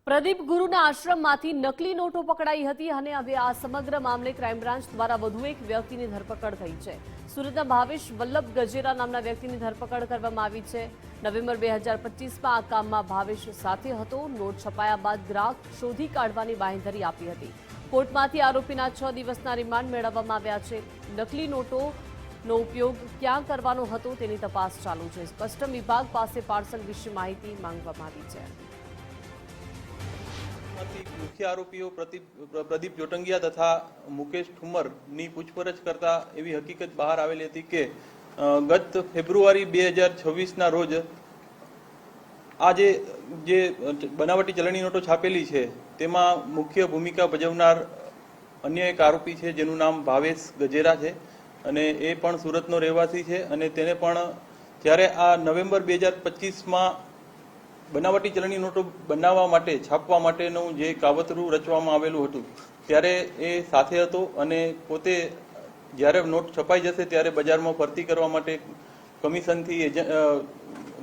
પ્રદીપ ગુરુના આશ્રમમાંથી નકલી નોટો પકડાઈ હતી અને હવે આ સમગ્ર મામલે ક્રાઇમ બ્રાન્ચ દ્વારા વધુ એક વ્યક્તિની ધરપકડ થઈ છે। સુરતના ભાવેશ વલ્લભ ગજેરા નામના વ્યક્તિની ધરપકડ કરવામાં આવી છે। નવેમ્બર 2025માં આ કામમાં ભાવેશ સાથે હતો। નોટ છપાયા બાદ ગ્રાહક શોધી કાઢવાની બાંહેધરી આપી હતી। કોર્ટમાંથી આરોપીના 6 દિવસના રિમાન્ડ મેળવવામાં આવ્યા છે। નકલી નોટોનો ઉપયોગ ક્યાં કરવાનો હતો તેની તપાસ ચાલુ છે। કસ્ટમ વિભાગ પાસે પાર્સલ વિશે માહિતી માંગવામાં આવી છે। मुख्य आरोपीओ प्रदीप जोटंगिया तथा मुकेश ठुम्मरनी पूछपरछ करता एवी हकीकत बहार आवेली हती के गत फेब्रुआरी 2026 रोज आज जे बनावटी चलणी नोटो छापेली है तेमा मुख्य भूमिका भजवनार अन्य एक आरोपी है जेनु नाम भावेश गजेरा है अने ए पण सूरतनो रहेवासी है अने तेने पण त्यारे आ नवेम्बर 2025 में बनावटी चलणी नोटो बनाववा माटे छापवा माटेનું જે કાવતરું રચવામાં આવેલું હતું ત્યારે એ સાથે હતો અને પોતે જ્યારે નોટ છપાઈ જશે ત્યારે બજારમાં ભરતી કરવા માટે કમિશનથી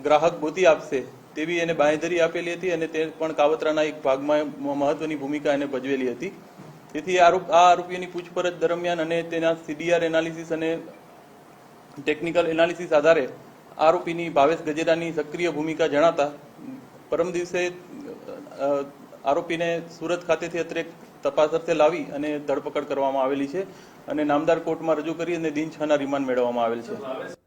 ગ્રાહક ગોતી આપશે તેવી એને બાંહેધરી આપેલી હતી અને તે પણ કાવતરાના એક ભાગમાં મહત્વની ભૂમિકા એને ભજવેલી હતી। તેથી આ આરોપીની પૂછપરછ દરમિયાન અને તેના સીડીઆર એનાલિસિસ અને ટેકનિકલ એનાલિસિસ આધારે આરોપીની ભાવેશ ગજેરાની સક્રિય ભૂમિકા જણાતા परम दिवसे आरोपी ने सूरत खाते थी अत्रे तपास अर्थे लावी अने धरपकड़ करवामां आवेली छे अने नामदार कोर्ट में रजू करी अने दिन 6 ना रिमांड मेळववामां आवेल छे।